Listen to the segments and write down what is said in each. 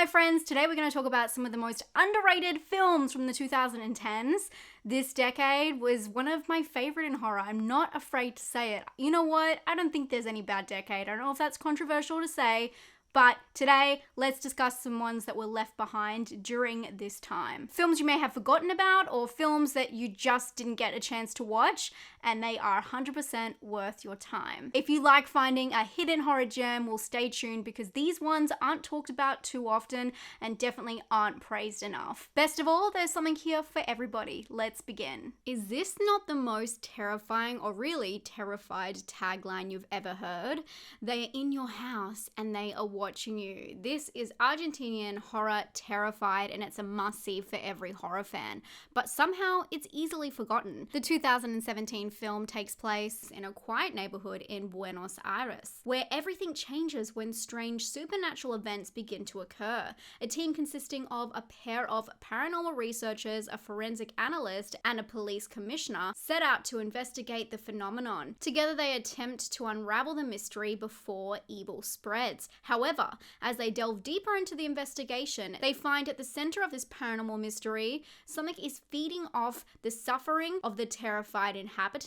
Hi friends, today we're going to talk about some of the most underrated films from the 2010s. This decade was one of my favorite in horror. I'm not afraid to say it. You know what? I don't think there's any bad decade. I don't know if that's controversial to say, but today, let's discuss some ones that were left behind during this time. Films you may have forgotten about, or films that you just didn't get a chance to watch, and they are 100% worth your time. If you like finding a hidden horror gem, well, stay tuned because these ones aren't talked about too often and definitely aren't praised enough. Best of all, there's something here for everybody. Let's begin. Is this not the most terrifying or really terrified tagline you've ever heard? They are in your house and they are watching you. This is Argentinian horror Terrified, and it's a must-see for every horror fan. But somehow it's easily forgotten. The 2017 film takes place in a quiet neighborhood in Buenos Aires, where everything changes when strange supernatural events begin to occur. A team consisting of a pair of paranormal researchers, a forensic analyst, and a police commissioner set out to investigate the phenomenon. Together they attempt to unravel the mystery before evil spreads. However, as they delve deeper into the investigation, they find at the center of this paranormal mystery, something is feeding off the suffering of the terrified inhabitants.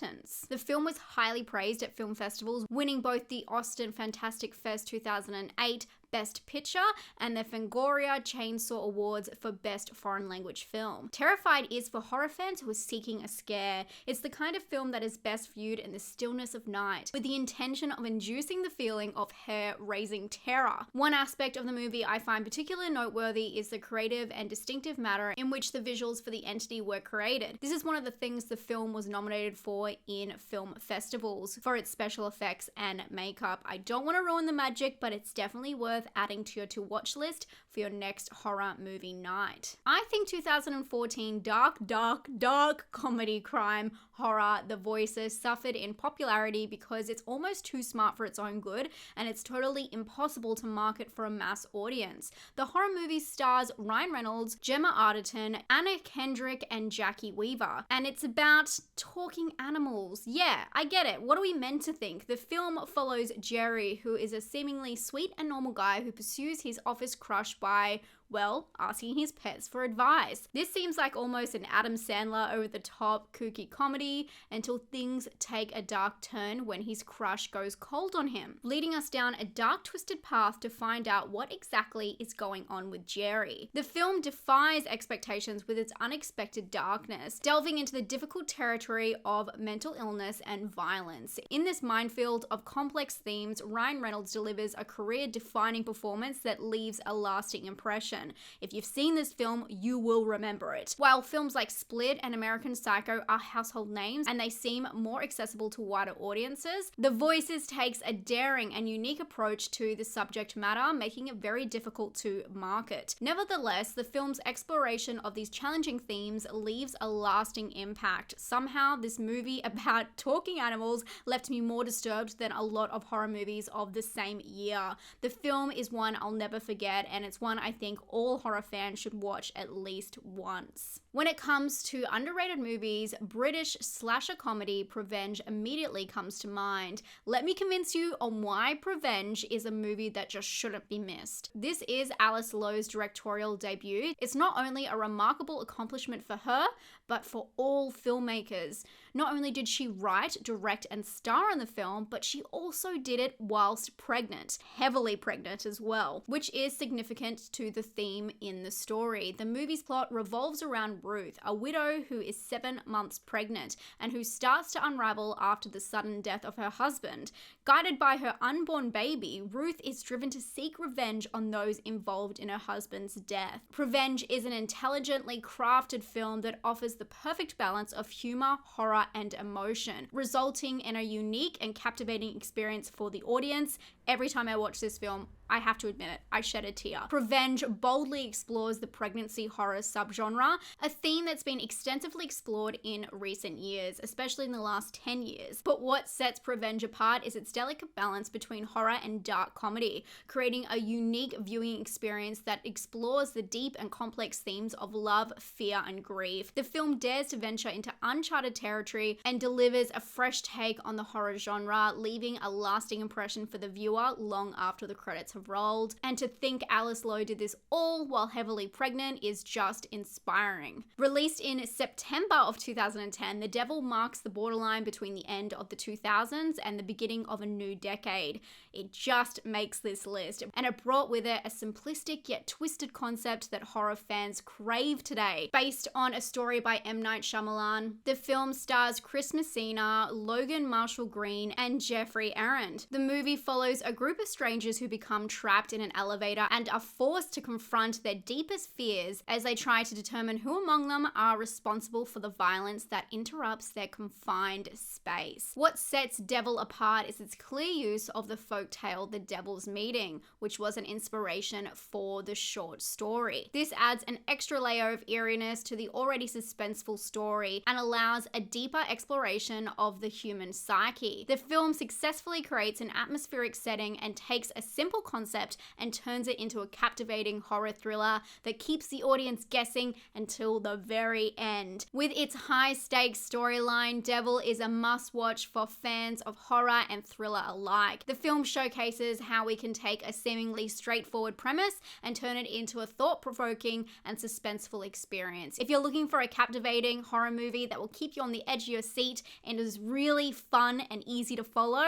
The film was highly praised at film festivals, winning both the Austin Fantastic Fest 2008 Best Picture and the Fangoria Chainsaw Awards for Best Foreign Language Film. Terrified is for horror fans who are seeking a scare. It's the kind of film that is best viewed in the stillness of night, with the intention of inducing the feeling of hair-raising terror. One aspect of the movie I find particularly noteworthy is the creative and distinctive manner in which the visuals for the entity were created. This is one of the things the film was nominated for in film festivals, for its special effects and makeup. I don't want to ruin the magic, but it's definitely worth adding to your to-watch list for your next horror movie night. I think 2014 dark comedy crime horror The Voices suffered in popularity because it's almost too smart for its own good, and it's totally impossible to market for a mass audience. The horror movie stars Ryan Reynolds, Gemma Arterton, Anna Kendrick, and Jackie Weaver, and it's about talking animals. Yeah, I get it. What are we meant to think? The film follows Jerry, who is a seemingly sweet and normal guy who pursues his office crush by, well, asking his pets for advice. This seems like almost an Adam Sandler over-the-top kooky comedy until things take a dark turn when his crush goes cold on him, leading us down a dark, twisted path to find out what exactly is going on with Jerry. The film defies expectations with its unexpected darkness, delving into the difficult territory of mental illness and violence. In this minefield of complex themes, Ryan Reynolds delivers a career-defining performance that leaves a lasting impression. If you've seen this film, you will remember it. While films like Split and American Psycho are household names and they seem more accessible to wider audiences, The Voices takes a daring and unique approach to the subject matter, making it very difficult to market. Nevertheless, the film's exploration of these challenging themes leaves a lasting impact. Somehow, this movie about talking animals left me more disturbed than a lot of horror movies of the same year. The film is one I'll never forget, and it's one I think all horror fans should watch at least once. When it comes to underrated movies, British slasher comedy Prevenge immediately comes to mind. Let me convince you on why Prevenge is a movie that just shouldn't be missed. This is Alice Lowe's directorial debut. It's not only a remarkable accomplishment for her, but for all filmmakers. Not only did she write, direct, and star in the film, but she also did it whilst pregnant, heavily pregnant as well, which is significant to the theme in the story. The movie's plot revolves around Ruth, a widow who is 7 months pregnant and who starts to unravel after the sudden death of her husband. Guided by her unborn baby, Ruth is driven to seek revenge on those involved in her husband's death. Prevenge is an intelligently crafted film that offers the perfect balance of humor, horror, and emotion, resulting in a unique and captivating experience for the audience. Every time I watch this film, I have to admit it, I shed a tear. Prevenge boldly explores the pregnancy horror subgenre, a theme that's been extensively explored in recent years, especially in the last 10 years. But what sets Prevenge apart is its delicate balance between horror and dark comedy, creating a unique viewing experience that explores the deep and complex themes of love, fear, and grief. The film dares to venture into uncharted territory and delivers a fresh take on the horror genre, leaving a lasting impression for the viewer long after the credits have rolled. And to think Alice Lowe did this all while heavily pregnant is just inspiring. Released in September of 2010, The Devil marks the borderline between the end of the 2000s and the beginning of a new decade. It just makes this list, and it brought with it a simplistic yet twisted concept that horror fans crave today. Based on a story by M. Night Shyamalan, the film stars Chris Messina, Logan Marshall Green, and Jeffrey Arend. The movie follows a group of strangers who become trapped in an elevator and are forced to confront their deepest fears as they try to determine who among them are responsible for the violence that interrupts their confined space. What sets Devil apart is its clear use of the folktale The Devil's Meeting, which was an inspiration for the short story. This adds an extra layer of eeriness to the already suspenseful story and allows a deeper exploration of the human psyche. The film successfully creates an atmospheric setting and takes a simple concept and turns it into a captivating horror thriller that keeps the audience guessing until the very end. With its high-stakes storyline, Devil is a must-watch for fans of horror and thriller alike. The film showcases how we can take a seemingly straightforward premise and turn it into a thought-provoking and suspenseful experience. If you're looking for a captivating horror movie that will keep you on the edge of your seat and is really fun and easy to follow,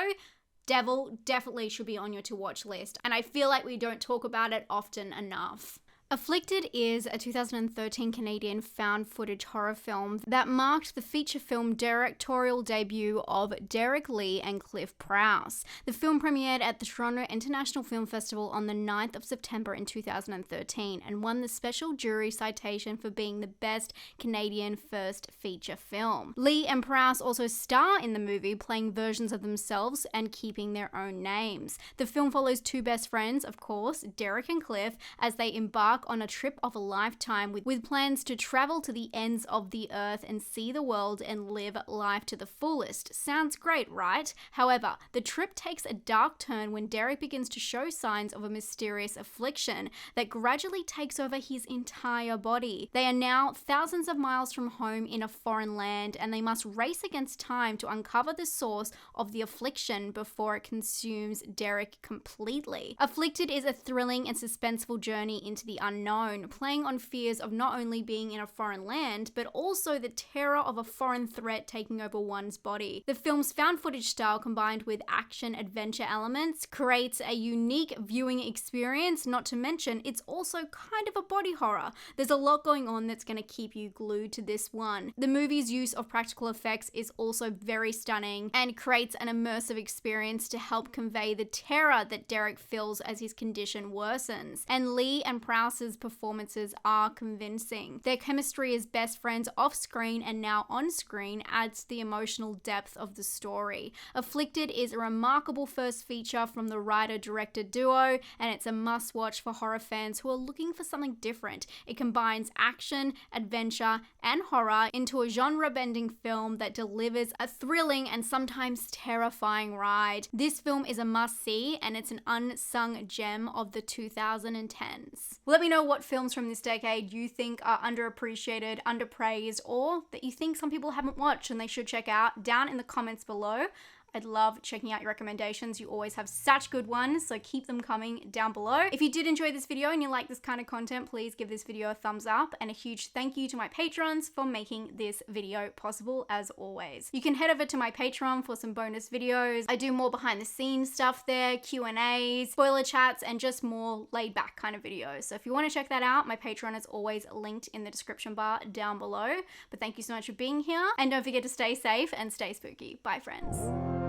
Devil definitely should be on your to-watch list, and I feel like we don't talk about it often enough. Afflicted is a 2013 Canadian found footage horror film that marked the feature film directorial debut of Derek Lee and Cliff Prowse. The film premiered at the Toronto International Film Festival on the 9th of September in 2013 and won the special jury citation for being the best Canadian first feature film. Lee and Prowse also star in the movie, playing versions of themselves and keeping their own names. The film follows two best friends, of course, Derek and Cliff, as they embark on a trip of a lifetime with plans to travel to the ends of the earth and see the world and live life to the fullest. Sounds great, right? However, the trip takes a dark turn when Derek begins to show signs of a mysterious affliction that gradually takes over his entire body. They are now thousands of miles from home in a foreign land, and they must race against time to uncover the source of the affliction before it consumes Derek completely. Afflicted is a thrilling and suspenseful journey into the unknown, playing on fears of not only being in a foreign land, but also the terror of a foreign threat taking over one's body. The film's found footage style, combined with action-adventure elements, creates a unique viewing experience, not to mention it's also kind of a body horror. There's a lot going on that's going to keep you glued to this one. The movie's use of practical effects is also very stunning and creates an immersive experience to help convey the terror that Derek feels as his condition worsens. And Lee and Prowse's performances are convincing. Their chemistry as best friends off-screen and now on-screen adds to the emotional depth of the story. Afflicted is a remarkable first feature from the writer-director duo, and it's a must-watch for horror fans who are looking for something different. It combines action, adventure, and horror into a genre-bending film that delivers a thrilling and sometimes terrifying ride. This film is a must-see, and it's an unsung gem of the 2010s. Let me know what films from this decade you think are underappreciated, underpraised, or that you think some people haven't watched and they should check out down in the comments below. I'd love checking out your recommendations. You always have such good ones, so keep them coming down below. If you did enjoy this video and you like this kind of content, please give this video a thumbs up, and a huge thank you to my patrons for making this video possible as always. You can head over to my Patreon for some bonus videos. I do more behind the scenes stuff there, Q&As, spoiler chats, and just more laid back kind of videos. So if you want to check that out, my Patreon is always linked in the description bar down below. But thank you so much for being here, and don't forget to stay safe and stay spooky. Bye, friends.